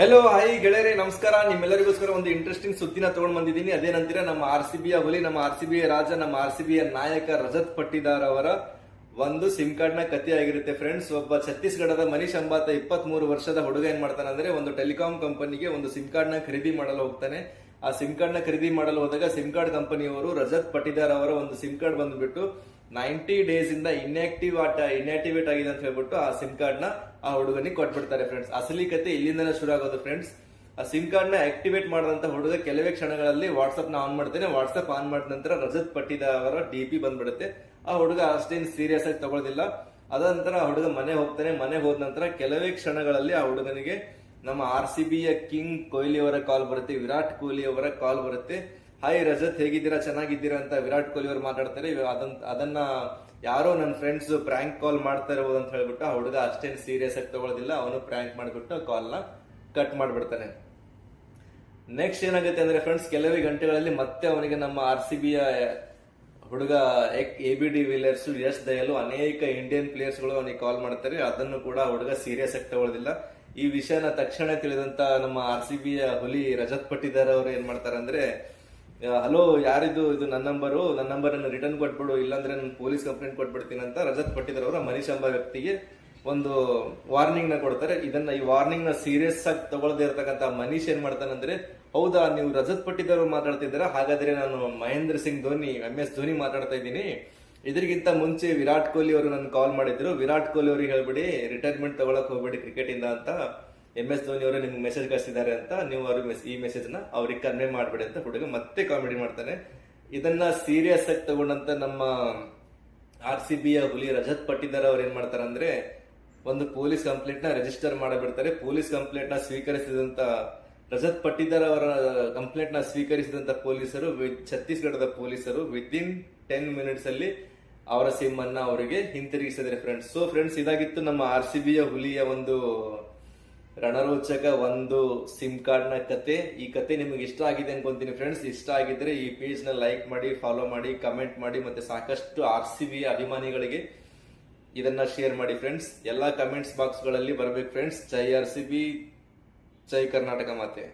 Hello hi ಗೆಳೆಯರೇ, ನಮಸ್ಕಾರ. ನಿಮ್ಮೆಲ್ಲರಿಗೋಸ್ಕರ ಒಂದು ಇಂಟ್ರೆಸ್ಟಿಂಗ್ ಸುದ್ದಿನ ತಗೊಂಡ್ ಬಂದಿದ್ದೀನಿ. ಅದೇನಂತೀರಾ, ನಮ್ಮ RCBಯ ಹುಲಿ, ನಮ್ಮ RCBಯ ರಾಜ, ನಮ್ಮ RCBಯ ನಾಯಕ ರಜತ್ ಪಟ್ಟಿದಾರ್ ಅವರ ಒಂದು ಸಿಮ್ ಕಾರ್ಡ್ ನ ಕಥೆ ಆಗಿರುತ್ತೆ ಫ್ರೆಂಡ್ಸ್. ಒಬ್ಬ ಛತ್ತೀಸ್ಗಢದ ಮನೀಶ್ ಅಂಬಾತ 23 ವರ್ಷದ ಹುಡುಗ ಏನ್ ಮಾಡ್ತಾನೆ ಅಂದ್ರೆ, ಒಂದು ಟೆಲಿಕಾಂ ಕಂಪನಿಗೆ ಒಂದು ಸಿಮ್ ಕಾರ್ಡ್ ನ ಖರೀದಿ ಮಾಡಲು ಹೋಗ್ತಾನೆ. ಆ ಸಿಮ್ ಕಾರ್ಡ್ ನ ಖರೀದಿ ಮಾಡಲು ಹೋದಾಗ ಸಿಮ್ ಕಾರ್ಡ್ ಕಂಪನಿಯವರು ರಜತ್ ಪಟ್ಟಿದಾರ್ ಅವರ ಒಂದು ಸಿಮ್ ಕಾರ್ಡ್ ಬಂದ್ಬಿಟ್ಟು 90 ಡೇಸ್ ಇಂದ ಇನ್ಆಕ್ಟಿವೇಟ್ ಆಗಿದೆ ಅಂತ ಹೇಳ್ಬಿಟ್ಟು ಆ ಸಿಮ್ ಕಾರ್ಡ್ ನ ಆ ಹುಡುಗನಿಗೆ ಕೊಟ್ಬಿಡ್ತಾರೆ ಫ್ರೆಂಡ್ಸ್. ಅಸಲಿ ಕತೆ ಇಲ್ಲಿಂದನೇ ಶುರು ಆಗೋದು ಫ್ರೆಂಡ್ಸ್. ಆ ಸಿಮ್ ಕಾರ್ಡ್ ನ ಆಕ್ಟಿವೇಟ್ ಮಾಡಿದಂತ ಹುಡುಗ ಕೆಲವೇ ಕ್ಷಣಗಳಲ್ಲಿ ವಾಟ್ಸ್ಆಪ್ ನ ಆನ್ ಮಾಡ್ತಾನೆ. ವಾಟ್ಸ್ಆಪ್ ಆನ್ ಮಾಡಿದ ನಂತರ ರಜತ್ ಪಟ್ಟಿದಾರ್ ಅವರ DP ಬಂದ್ಬಿಡುತ್ತೆ. ಆ ಹುಡುಗ ಅಷ್ಟೇನು ಸೀರಿಯಸ್ ಆಗಿ ತಗೊಳ್ಳೋದಿಲ್ಲ. ಅದ ನಂತರ ಆ ಹುಡುಗ ಮನೆ ಹೋಗ್ತಾನೆ. ಮನೆ ಹೋದ ನಂತರ ಕೆಲವೇ ಕ್ಷಣಗಳಲ್ಲಿ ಆ ಹುಡುಗನಿಗೆ ನಮ್ಮ RCBಯ ಕಿಂಗ್ ಕೊಹ್ಲಿ ಅವರ ಕಾಲ್ ಬರುತ್ತೆ, ವಿರಾಟ್ ಕೊಹ್ಲಿ ಅವರ ಕಾಲ್ ಬರುತ್ತೆ. ಹಾಯ್ ರಜತ್, ಹೇಗಿದ್ದೀರಾ, ಚೆನ್ನಾಗಿದ್ದೀರಾ ಅಂತ ವಿರಾಟ್ ಕೊಹ್ಲಿ ಅವರು ಮಾತಾಡ್ತಾರೆ. ಅದನ್ನ ಯಾರೋ ನನ್ನ ಫ್ರೆಂಡ್ಸ್ ಪ್ರ್ಯಾಂಕ್ ಕಾಲ್ ಮಾಡ್ತಾ ಇರಬಹುದು ಅಂತ ಹೇಳ್ಬಿಟ್ಟು ಆ ಹುಡುಗ ಅಷ್ಟೇನು ಸೀರಿಯಸ್ ಆಗಿ ತಗೊಳ್ಳೋದಿಲ್ಲ. ಅವನು ಪ್ರ್ಯಾಂಕ್ ಮಾಡಿಬಿಟ್ಟು ಕಾಲ್ ನ ಕಟ್ ಮಾಡ್ಬಿಡ್ತಾನೆ. ನೆಕ್ಸ್ಟ್ ಏನಾಗುತ್ತೆ ಅಂದ್ರೆ ಫ್ರೆಂಡ್ಸ್, ಕೆಲವೇ ಗಂಟೆಗಳಲ್ಲಿ ಮತ್ತೆ ಅವನಿಗೆ ನಮ್ಮ RCBಯ ಹುಡುಗ ABD ವಿಲಿಯರ್ಸ್, ಯಶ್ ದಯಾಲು, ಅನೇಕ ಇಂಡಿಯನ್ ಪ್ಲೇಯರ್ಸ್ ಗಳು ಅವನಿಗೆ ಕಾಲ್ ಮಾಡ್ತಾರೆ. ಅದನ್ನು ಕೂಡ ಹುಡುಗ ಸೀರಿಯಸ್ ಆಗಿ ತಗೊಳ್ಳೋದಿಲ್ಲ. ಈ ವಿಷಯನ ತಕ್ಷಣ ತಿಳಿದಂತ ನಮ್ಮ RCBಯ ಹುಲಿ ರಜತ್ ಪಟ್ಟಿದಾರ್ ಅವರು ಏನ್ ಮಾಡ್ತಾರೆ ಅಂದ್ರೆ, ಹಲೋ ಯಾರಿದು, ಇದು ನನ್ನ ನಂಬರ್ ಅನ್ನು ರಿಟರ್ನ್ ಕೊಟ್ಬಿಡು, ಇಲ್ಲಾಂದ್ರೆ ನಾನು ಪೊಲೀಸ್ ಕಂಪ್ಲೇಂಟ್ ಕೊಟ್ಬಿಡ್ತೀನಿ ಅಂತ ರಜತ್ ಪಟ್ಟಿದಾರ್ ಅವರ ಮನೀಶ್ ಎಂಬ ವ್ಯಕ್ತಿಗೆ ಒಂದು ವಾರ್ನಿಂಗ್ ನ ಕೊಡ್ತಾರೆ. ಈ ವಾರ್ನಿಂಗ್ ನ ಸೀರಿಯಸ್ ಆಗಿ ತಗೊಳ್ಳದೆ ಇರತಕ್ಕಂತ ಮನೀಶ್ ಏನ್ ಮಾಡ್ತಾನಂದ್ರೆ, ಹೌದಾ ನೀವು ರಜತ್ ಪಟ್ಟಿದಾರ್ ಮಾತಾಡ್ತಿದ್ದೀರಾ, ಹಾಗಾದ್ರೆ ನಾನು ಮಹೇಂದ್ರ ಸಿಂಗ್ ಧೋನಿ, MS ಧೋನಿ ಮಾತಾಡ್ತಾ ಇದ್ದೀನಿ. ಇದರಿಗಿಂತ ಮುಂಚೆ ವಿರಾಟ್ ಕೊಹ್ಲಿ ಅವರು ನನ್ನ ಕಾಲ್ ಮಾಡಿದ್ರು. ವಿರಾಟ್ ಕೊಹ್ಲಿ ಅವ್ರಿಗೆ ಹೇಳ್ಬಿಡಿ ರಿಟೈರ್ಮೆಂಟ್ ತಗೊಳಕ್ ಹೋಗ್ಬೇಡಿ ಕ್ರಿಕೆಟ್ ಇಂದ ಅಂತ MS ಧೋನಿ ಅವರು ನಿಮ್ಗೆ ಮೆಸೇಜ್ ಕಳಿಸಿದ್ದಾರೆ ಅಂತ, ನೀವು ಅವ್ರಿಗೆ ಈ ಮೆಸೇಜ್ ನ ಅವ್ರಿಗೆ ಕನ್ವೆ ಮಾಡ್ಬೇಡಿ ಅಂತ ಹುಡುಗ ಮತ್ತೆ ಕಾಮಿಡಿ ಮಾಡ್ತಾನೆ. ಇದನ್ನ ಸೀರಿಯಸ್ ಆಗಿ ತಗೊಂಡಂತ ನಮ್ಮ RCBಯ ಹುಲಿ ರಜತ್ ಪಟ್ಟಿದಾರ್ ಅವ್ರು ಏನ್ ಮಾಡ್ತಾರೆ ಅಂದ್ರೆ, ಒಂದು ಪೊಲೀಸ್ ಕಂಪ್ಲೇಂಟ್ ನ ರಿಜಿಸ್ಟರ್ ಮಾಡಬಿಡ್ತಾರೆ. ಪೊಲೀಸ್ ಕಂಪ್ಲೇಂಟ್ ನ ಸ್ವೀಕರಿಸಿದಂತ ರಜತ್ ಪಟ್ಟಿದಾರ್ ಅವರ ಕಂಪ್ಲೇಂಟ್ ನ ಸ್ವೀಕರಿಸಿದಂತ ಪೊಲೀಸರು, ಛತ್ತೀಸ್ಗಢದ ಪೊಲೀಸರು ವಿದಿನ್ 10 ಮಿನಿಟ್ಸ್ ಅಲ್ಲಿ ಅವರ ಸಿಮ್ ಅನ್ನ ಅವರಿಗೆ ಹಿಂತಿರುಗಿಸಿದ್ದಾರೆ ಫ್ರೆಂಡ್ಸ್. ಸೊ ಫ್ರೆಂಡ್ಸ್, ಇದಾಗಿತ್ತು ನಮ್ಮ RCBಯ ಹುಲಿಯ ಒಂದು ರಣರೋಚಕ ಒಂದು ಸಿಮ್ ಕಾರ್ಡ್ ನ ಕತೆ. ಈ ಕತೆ ನಿಮಗೆ ಇಷ್ಟ ಆಗಿದೆ ಅನ್ಕೊಂತೀನಿ ಫ್ರೆಂಡ್ಸ್. ಇಷ್ಟ ಆಗಿದ್ರೆ ಈ ಪೇಜ್ ನ ಲೈಕ್ ಮಾಡಿ, ಫಾಲೋ ಮಾಡಿ, ಕಮೆಂಟ್ ಮಾಡಿ, ಮತ್ತೆ ಸಾಕಷ್ಟು RCBಯ ಅಭಿಮಾನಿಗಳಿಗೆ ಇದನ್ನ ಶೇರ್ ಮಾಡಿ ಫ್ರೆಂಡ್ಸ್. ಎಲ್ಲಾ ಕಮೆಂಟ್ಸ್ ಬಾಕ್ಸ್ ಗಳಲ್ಲಿ ಬರ್ಬೇಕು ಫ್ರೆಂಡ್ಸ್. ಜೈ RCB, ಜೈ ಕರ್ನಾಟಕ ಮಾತೆ.